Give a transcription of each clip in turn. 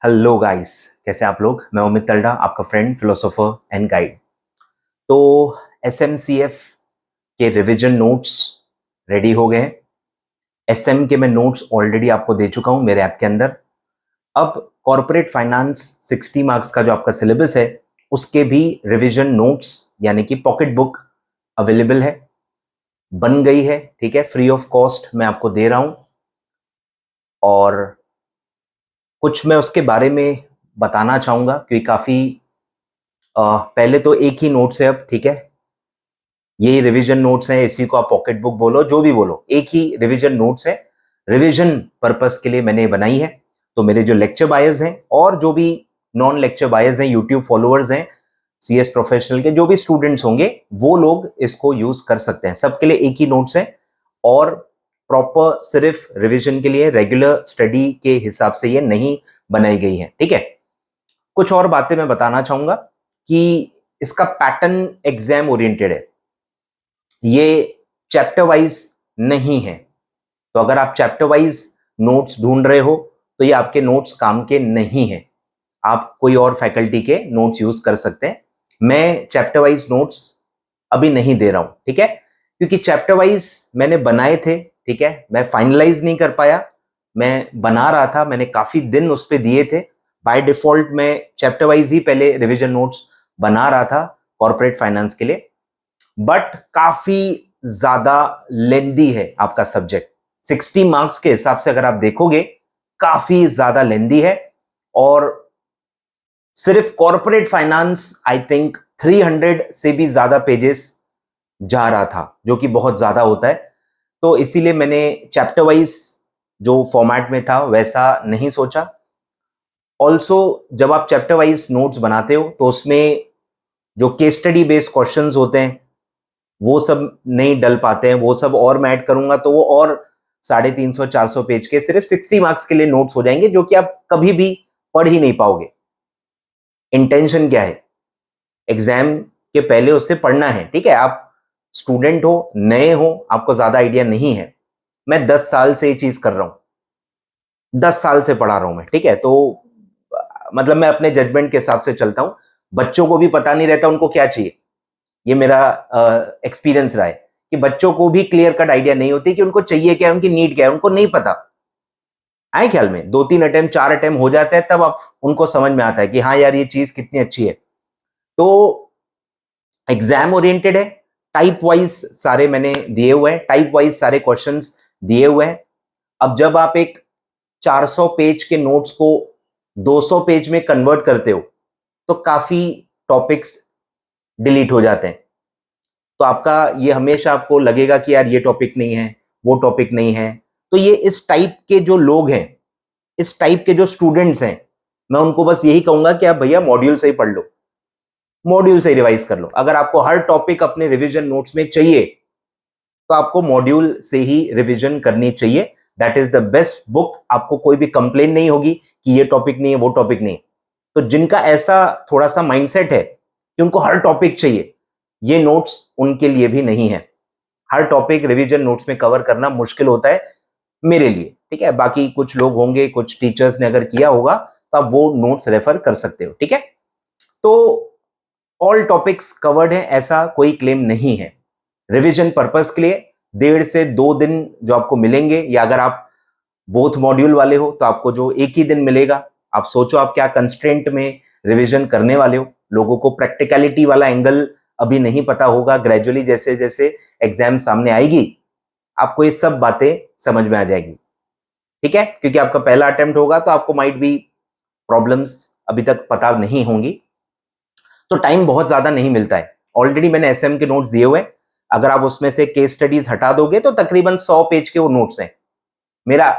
Hello guys, कैसे आप लोग। मैं अमित तलडा, आपका फ्रेंड, फिलोसोफर एंड गाइड। तो एसएमसीएफ के रिवीजन नोट्स रेडी हो गए। एसएम के मैं नोट्स ऑलरेडी आपको दे चुका हूं मेरे ऐप के अंदर। अब कॉर्पोरेट फाइनेंस 60 मार्क्स का जो आपका सिलेबस है उसके भी रिवीजन नोट्स यानी कि पॉकेट बुक अवेलेबल है, बन गई है। ठीक है, फ्री ऑफ कॉस्ट मैं आपको दे रहा हूं। और कुछ मैं उसके बारे में बताना चाहूंगा क्योंकि काफी पहले तो एक ही नोट्स है अब। ठीक है, ये रिवीजन नोट्स हैं, इसी को आप पॉकेट बुक बोलो, जो भी बोलो, एक ही रिवीजन नोट्स है। रिवीजन पर्पस के लिए मैंने बनाई है। तो मेरे जो लेक्चर बायर्स हैं और जो भी नॉन लेक्चर बायर्स हैं, यूट्यूब फॉलोअर्स हैं, सीएस प्रोफेशनल के जो भी स्टूडेंट्स होंगे वो लोग इसको यूज कर सकते हैं। सबके लिए एक ही नोट्स है और प्रॉपर सिर्फ रिवीजन के लिए, रेगुलर स्टडी के हिसाब से ये नहीं बनाई गई है। ठीक है, कुछ और बातें मैं बताना चाहूंगा कि इसका पैटर्न एग्जाम ओरिएंटेड है, ये चैप्टर वाइज नहीं है। तो अगर आप चैप्टर वाइज नोट्स ढूंढ रहे हो तो ये आपके नोट्स काम के नहीं है। आप कोई और फैकल्टी के नोट्स यूज कर सकते हैं। मैं चैप्टर वाइज नोट्स अभी नहीं दे रहा हूं, ठीक है, क्योंकि चैप्टर वाइज मैंने बनाए थे। ठीक है, मैं फाइनलाइज नहीं कर पाया, मैं बना रहा था, मैंने काफी दिन उस पर दिए थे। बाय डिफॉल्ट मैं चैप्टर वाइज ही पहले रिवीजन नोट्स बना रहा था कॉर्पोरेट फाइनेंस के लिए, बट काफी ज्यादा लेंदी है आपका सब्जेक्ट। 60 मार्क्स के हिसाब से अगर आप देखोगे काफी ज्यादा लेंदी है। और सिर्फ कॉर्पोरेट फाइनेंस आई थिंक 300 से भी ज्यादा पेजेस जा रहा था, जो कि बहुत ज्यादा होता है। तो इसीलिए मैंने चैप्टर वाइज जो फॉर्मेट में था वैसा नहीं सोचा। ऑल्सो जब आप चैप्टर वाइज नोट्स बनाते हो तो उसमें जो केस स्टडी बेस्ड क्वेश्चंस होते हैं वो सब नहीं डल पाते हैं, वो सब और मैं ऐड करूंगा तो वो और 350-400 पेज के सिर्फ 60 मार्क्स के लिए नोट्स हो जाएंगे, जो कि आप कभी भी पढ़ ही नहीं पाओगे। इंटेंशन क्या है, एग्जाम के पहले उससे पढ़ना है। ठीक है, आप स्टूडेंट हो, नए हो, आपको ज्यादा आइडिया नहीं है। मैं 10 साल से ये चीज कर रहा हूं, 10 साल से पढ़ा रहा हूं मैं। ठीक है, तो मतलब मैं अपने जजमेंट के हिसाब से चलता हूं। बच्चों को भी पता नहीं रहता उनको क्या चाहिए, ये मेरा एक्सपीरियंस रहा है कि बच्चों को भी क्लियर कट आइडिया नहीं होती कि उनको चाहिए क्या है, उनकी नीड क्या है, उनको नहीं पता। आए ख्याल में 2-3 अटेम्प्ट 4 अटेम्प्ट हो जाता है तब आप उनको समझ में आता है कि हाँ यार ये चीज कितनी अच्छी है। तो एग्जाम ओरिएंटेड है, टाइप वाइज सारे मैंने दिए हुए हैं, टाइप वाइज सारे क्वेश्चंस दिए हुए हैं। अब जब आप एक 400 पेज के नोट्स को 200 पेज में कन्वर्ट करते हो तो काफी टॉपिक्स डिलीट हो जाते हैं। तो आपका ये हमेशा आपको लगेगा कि यार ये टॉपिक नहीं है, वो टॉपिक नहीं है। तो ये इस टाइप के जो लोग हैं, इस टाइप के जो स्टूडेंट्स हैं, मैं उनको बस यही कहूंगा कि आप भैया मॉड्यूल से ही पढ़ लो, मॉड्यूल से ही रिवाइज कर लो। अगर आपको हर टॉपिक अपने रिवीजन नोट्स में चाहिए तो आपको मॉड्यूल से ही रिवीजन करनी चाहिए। That is the best book. आपको कोई भी कंप्लेन नहीं होगी कि ये टॉपिक नहीं है, वो टॉपिक नहीं है। तो जिनका ऐसा थोड़ा सा माइंडसेट है कि उनको हर टॉपिक चाहिए, ये नोट्स उनके लिए भी नहीं है। हर टॉपिक रिवीजन नोट्स में कवर करना मुश्किल होता है मेरे लिए। ठीक है, बाकी कुछ लोग होंगे, कुछ टीचर्स ने अगर किया होगा तो आप वो नोट्स रेफर कर सकते हो। ठीक है, तो ऑल टॉपिक्स कवर्ड है ऐसा कोई क्लेम नहीं है। रिवीजन पर्पस के लिए 1.5 से 2 दिन जो आपको मिलेंगे, या अगर आप बोथ मॉड्यूल वाले हो तो आपको जो एक ही दिन मिलेगा। आप सोचो आप क्या कंस्ट्रेंट में रिवीजन करने वाले हो। लोगों को प्रैक्टिकलिटी वाला एंगल अभी नहीं पता होगा, ग्रेजुअली जैसे जैसे एग्जाम सामने आएगी आपको ये सब बातें समझ में आ जाएगी। ठीक है, क्योंकि आपका पहला अटेम्प्ट होगा तो आपको माइट भी प्रॉब्लम्स अभी तक पता नहीं होंगी, तो टाइम बहुत ज्यादा नहीं मिलता है। ऑलरेडी मैंने एसएम के नोट्स दिए हुए हैं, अगर आप उसमें से केस स्टडीज हटा दोगे तो तकरीबन 100 पेज के वो नोट्स हैं। मेरा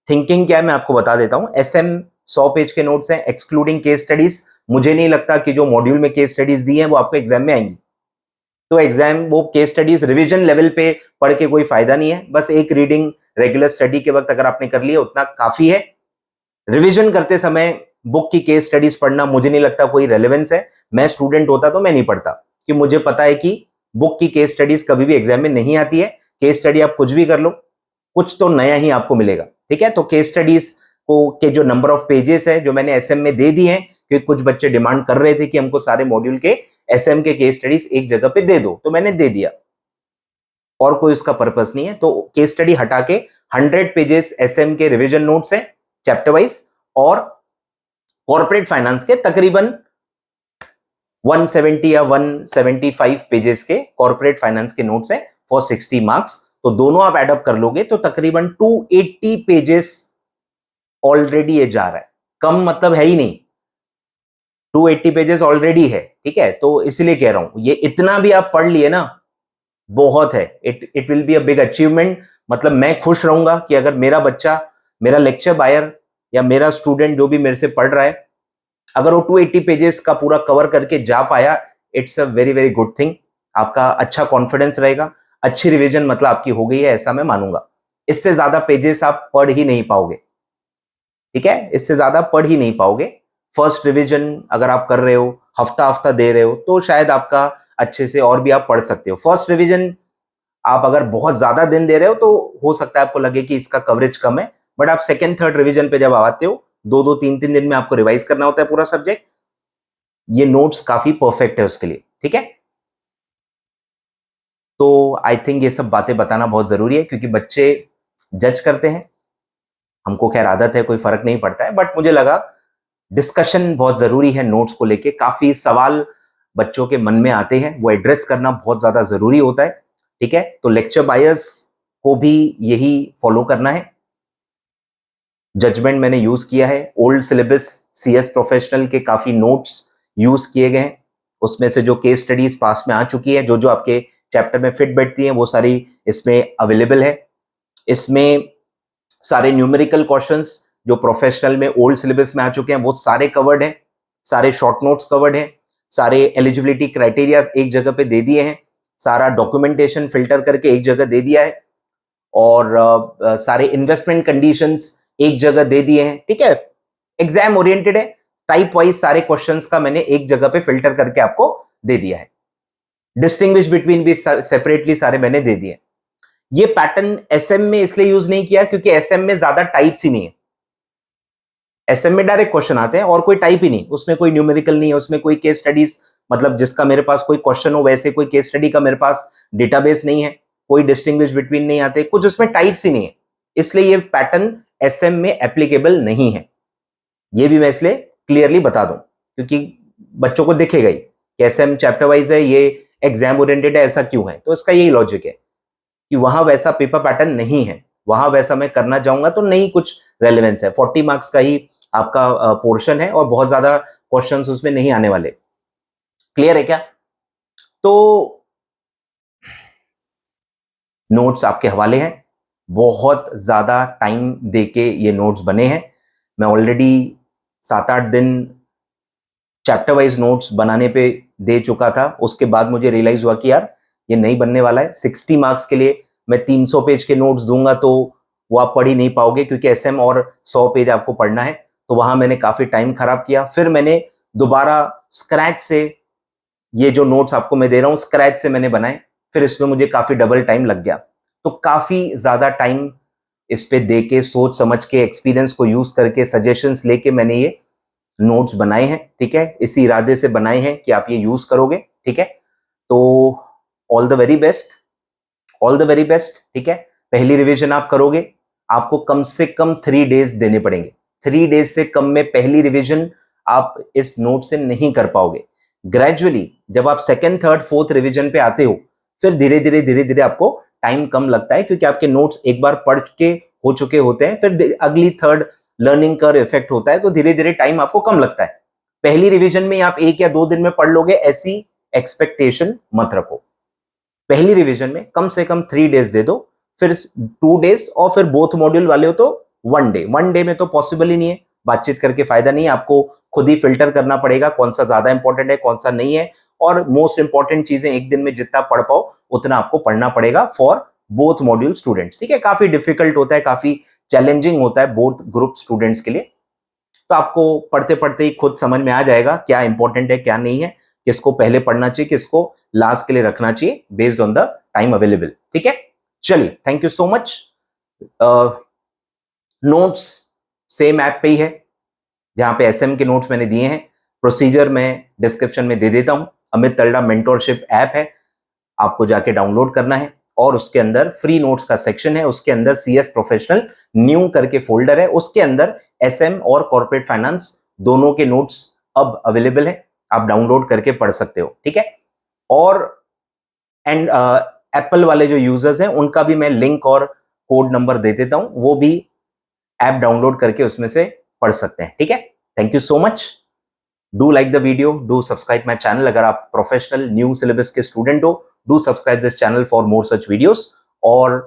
थिंकिंग क्या है मैं आपको बता देता हूं। एसएम 100 पेज के नोट्स हैं एक्सक्लूडिंग केस स्टडीज। मुझे नहीं लगता कि जो मॉड्यूल में केस स्टडीज दी हैं वो आपको एग्जाम में आएंगी। तो एग्जाम वो केस स्टडीज रिवीजन लेवल पे पढ़ के कोई फायदा नहीं है। बस एक रीडिंग रेगुलर स्टडी के वक्त अगर आपने कर लिया उतना काफी है। रिवीजन करते समय बुक की केस स्टडीज पढ़ना मुझे नहीं लगता कोई रेलेवेंस है। मैं स्टूडेंट होता तो मैं नहीं पढ़ता, कि मुझे पता है कि बुक की केस स्टडीज कभी भी एग्जाम में नहीं आती है। केस स्टडी आप कुछ भी कर लो, कुछ तो नया ही आपको मिलेगा। ठीक है, तो केस स्टडीज को के जो नंबर ऑफ पेजेस है जो मैंने एसएम में दे दिए हैं, क्योंकि कुछ बच्चे डिमांड कर रहे थे कि हमको सारे मॉड्यूल के एसएम के केस स्टडीज एक जगह पे दे दो, तो मैंने दे दिया, और कोई उसका पर्पस नहीं है। तो केस स्टडी हटा के 100 पेजेस एसएम के रिवीजन नोट्स हैं चैप्टर वाइज, और कॉर्पोरेट फाइनेंस के तकरीबन 170 या 175 पेजेस के कॉर्पोरेट फाइनेंस के नोट्स हैं फॉर 60 मार्क्स। तो दोनों आप एडअप कर लोगे तो तकरीबन 280 पेजेस ऑलरेडी ये जा रहा है, कम मतलब है ही नहीं, 280 पेजेस ऑलरेडी है, ठीक है। तो इसलिए कह रहा हूं ये इतना भी आप पढ़ लिए ना बहुत है, it will be a big achievement. मतलब मैं खुश रहूंगा कि अगर मेरा बच्चा, मेरा लेक्चर बायर या मेरा स्टूडेंट जो भी मेरे से पढ़ रहा है, अगर वो 280 पेजेस का पूरा कवर करके जा पाया, it's a very very good thing. आपका अच्छा कॉन्फिडेंस रहेगा, अच्छी रिवीजन मतलब आपकी हो गई है ऐसा मैं मानूंगा। इससे ज्यादा पेजेस आप पढ़ ही नहीं पाओगे, ठीक है, इससे ज्यादा पढ़ ही नहीं पाओगे। फर्स्ट रिवीजन अगर आप कर रहे हो, हफ्ता हफ्ता दे रहे हो, तो शायद आपका अच्छे से और भी आप पढ़ सकते हो। फर्स्ट रिवीजन आप अगर बहुत ज्यादा दिन दे रहे हो तो हो सकता है आपको लगे कि इसका कवरेज कम है, बट आप सेकेंड थर्ड रिवीजन पे जब आते हो, 2-2 3-3 दिन में आपको रिवाइज करना होता है पूरा सब्जेक्ट, ये नोट्स काफी परफेक्ट है उसके लिए, ठीक है। तो आई थिंक ये सब बातें बताना बहुत जरूरी है, क्योंकि बच्चे जज करते हैं, हमको खैर आदत है, कोई फर्क नहीं पड़ता है, बट मुझे लगा डिस्कशन बहुत जरूरी है नोट्स को लेके। काफी सवाल बच्चों के मन में आते हैं, वो एड्रेस करना बहुत ज्यादा जरूरी होता है, ठीक है। तो लेक्चर बायर्स को भी यही फॉलो करना है। जजमेंट मैंने यूज किया है, ओल्ड सिलेबस सीएस प्रोफेशनल के काफी नोट्स यूज किए गए हैं, उसमें से जो केस स्टडीज पास में आ चुकी है, जो जो आपके चैप्टर में फिट बैठती हैं, वो सारी इसमें अवेलेबल है। इसमें सारे न्यूमेरिकल क्वेश्चंस जो प्रोफेशनल में ओल्ड सिलेबस में आ चुके हैं वो सारे कवर्ड हैं, सारे शॉर्ट नोट्स कवर्ड हैं, सारे एलिजिबिलिटी क्राइटेरिया एक जगह पे दे दिए हैं, सारा डॉक्यूमेंटेशन फिल्टर करके एक जगह दे दिया है, और सारे इन्वेस्टमेंट कंडीशंस एक जगह दे दिए हैं, ठीक है। एग्जाम ओरिएंटेड है, टाइप वाइज सारे क्वेश्चंस का मैंने एक जगह पे फिल्टर करके आपको दे दिया है। डिस्टिंग्विश बिटवीन भी सेपरेटली सारे मैंने दे दिए। ये पैटर्न एसएम में इसलिए यूज नहीं किया क्योंकि एसएम में ज्यादा टाइप्स ही नहीं है। एसएम में डायरेक्ट क्वेश्चन आते हैं और कोई टाइप ही नहीं, उसमें कोई न्यूमेरिकल नहीं है, उसमें कोई केस स्टडीज, मतलब जिसका मेरे पास कोई क्वेश्चन हो वैसे कोई केस स्टडी का मेरे पास डेटाबेस नहीं है, कोई डिस्टिंग्विश बिटवीन नहीं आते, कुछ उसमें टाइप्स ही नहीं है, इसलिए ये पैटर्न एसएम में एप्लीकेबल नहीं है। ये भी मैं इसलिए क्लियरली बता दूं, क्योंकि बच्चों को दिखेगा ही कि एसएम चैप्टर वाइज है, ये एग्जाम ओरिएंटेड है, ऐसा क्यों है। तो इसका यही लॉजिक है कि वहां वैसा पेपर पैटर्न नहीं है, वहां वैसा मैं करना चाहूंगा तो नहीं कुछ रेलेवेंस है। 40 मार्क्स का ही आपका पोर्शन है और बहुत ज्यादा क्वेश्चंस उसमें नहीं आने वाले। क्लियर है क्या? तो नोट्स आपके हवाले हैं, बहुत ज्यादा टाइम देके ये नोट्स बने हैं। मैं ऑलरेडी 7-8 दिन चैप्टर वाइज नोट्स बनाने पे दे चुका था, उसके बाद मुझे रियलाइज हुआ कि यार ये नहीं बनने वाला है। 60 मार्क्स के लिए मैं 300 पेज के नोट्स दूंगा तो वो आप पढ़ ही नहीं पाओगे, क्योंकि एसएम और 100 पेज आपको पढ़ना है। तो वहां मैंने काफी टाइम खराब किया, फिर मैंने दोबारा स्क्रैच से ये जो नोट्स आपको मैं दे रहा हूँ स्क्रैच से मैंने बनाए, फिर इसमें मुझे काफी डबल टाइम लग गया। तो काफी ज्यादा टाइम इस पे दे के, सोच समझ के, एक्सपीरियंस को यूज करके, सजेशंस लेके मैंने ये नोट्स बनाए हैं, ठीक है। इसी इरादे से बनाए हैं कि आप ये यूज करोगे, ठीक है। तो all the very best, all the very best, ठीक है। पहली रिवीजन आप करोगे, आपको कम से कम 3 डेज देने पड़ेंगे। 3 डेज से कम में पहली रिवीजन आप इस नोट से नहीं कर पाओगे। ग्रेजुअली जब आप सेकेंड थर्ड फोर्थ रिवीजन पे आते हो, फिर धीरे धीरे आपको टाइम कम लगता है, क्योंकि आपके नोट्स एक बार पढ़ के हो चुके होते हैं, फिर अगली थर्ड लर्निंग कर्व इफेक्ट होता है, तो धीरे धीरे टाइम आपको कम लगता है। पहली रिवीजन में आप 1 या 2 दिन में पढ़ लोगे, ऐसी एक्सपेक्टेशन मत रखो। पहली रिवीजन में कम से कम 3 डेज दे दो, फिर 2 डेज, और फिर बोथ मॉड्यूल वाले हो तो 1 डे। 1 डे में तो पॉसिबल ही नहीं है, बातचीत करके फायदा नहीं है, आपको खुद ही फिल्टर करना पड़ेगा कौन सा ज्यादा इंपॉर्टेंट है कौन सा नहीं है, और मोस्ट इंपॉर्टेंट चीजें एक दिन में जितना पढ़ पाओ उतना आपको पढ़ना पड़ेगा फॉर बोथ मॉड्यूल स्टूडेंट्स, ठीक है। काफी डिफिकल्ट होता है, काफी चैलेंजिंग होता है बोथ ग्रुप स्टूडेंट्स के लिए। तो आपको पढ़ते पढ़ते ही खुद समझ में आ जाएगा क्या इंपॉर्टेंट है क्या नहीं है, किसको पहले पढ़ना चाहिए, किसको लास्ट के लिए रखना चाहिए, based on the time available, ठीक है। चलिए, thank you so much. Notes same app पे ही है जहां पे एसएम के नोट्स मैंने दिए हैं। प्रोसीजर मैं डिस्क्रिप्शन में दे देता हूं। अमित तलड़ा मेंटोरशिप ऐप है, आपको जाके डाउनलोड करना है और उसके अंदर फ्री नोट्स का सेक्शन है, उसके अंदर सीएस प्रोफेशनल न्यू करके फोल्डर है, उसके अंदर एसएम और कॉर्पोरेट फाइनेंस दोनों के नोट्स अब अवेलेबल है, आप डाउनलोड करके पढ़ सकते हो, ठीक है। और एंड एप्पल वाले जो यूजर्स हैं उनका भी मैं लिंक और कोड नंबर दे देता हूं, वो भी ऐप डाउनलोड करके उसमें से पढ़ सकते हैं, ठीक है। Thank you so much. Do like the video, do subscribe my channel. अगर आप प्रोफेशनल न्यू सिलेबस के स्टूडेंट हो, do subscribe this channel for more such videos. और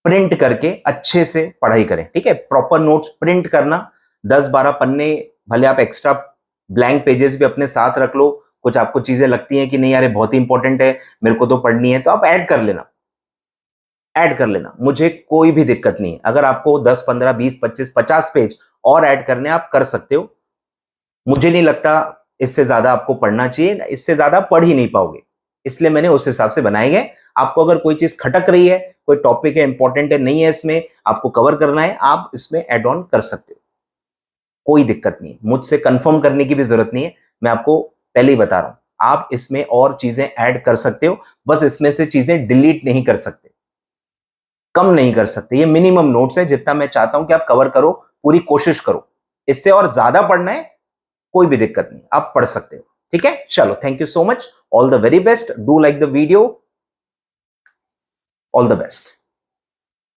प्रिंट करके अच्छे से पढ़ाई करें, ठीक है। प्रॉपर नोट्स प्रिंट करना, 10-12 पन्ने, भले आप एक्स्ट्रा ब्लैंक पेजेस भी अपने साथ रख लो। कुछ आपको चीजें लगती हैं कि नहीं यार बहुत ही इंपॉर्टेंट है, मेरे को तो पढ़नी है, तो आप ऐड कर लेना, ऐड कर लेना, मुझे कोई भी दिक्कत नहीं है। अगर आपको 10, 15, 20, 25, 50 पेज और ऐड करने आप कर सकते हो। मुझे नहीं लगता इससे ज्यादा आपको पढ़ना चाहिए, इससे ज्यादा पढ़ ही नहीं पाओगे, इसलिए मैंने उस हिसाब से बनाए गए। आपको अगर कोई चीज खटक रही है, कोई टॉपिक है इंपॉर्टेंट है, नहीं है इसमें, आपको कवर करना है, आप इसमें एड ऑन कर सकते हो, कोई दिक्कत नहीं है। मुझसे कंफर्म करने की भी जरूरत नहीं है, मैं आपको पहले ही बता रहा हूं। आप इसमें और चीजें ऐड कर सकते हो, बस इसमें से चीजें डिलीट नहीं कर सकते, कम नहीं कर सकते। ये मिनिमम नोट्स है, जितना मैं चाहता हूं कि आप कवर करो, पूरी कोशिश करो। इससे और ज्यादा पढ़ना है, कोई भी दिक्कत नहीं, आप पढ़ सकते हो, ठीक है। चलो, thank you so much, all the very best, do like the video, all the best.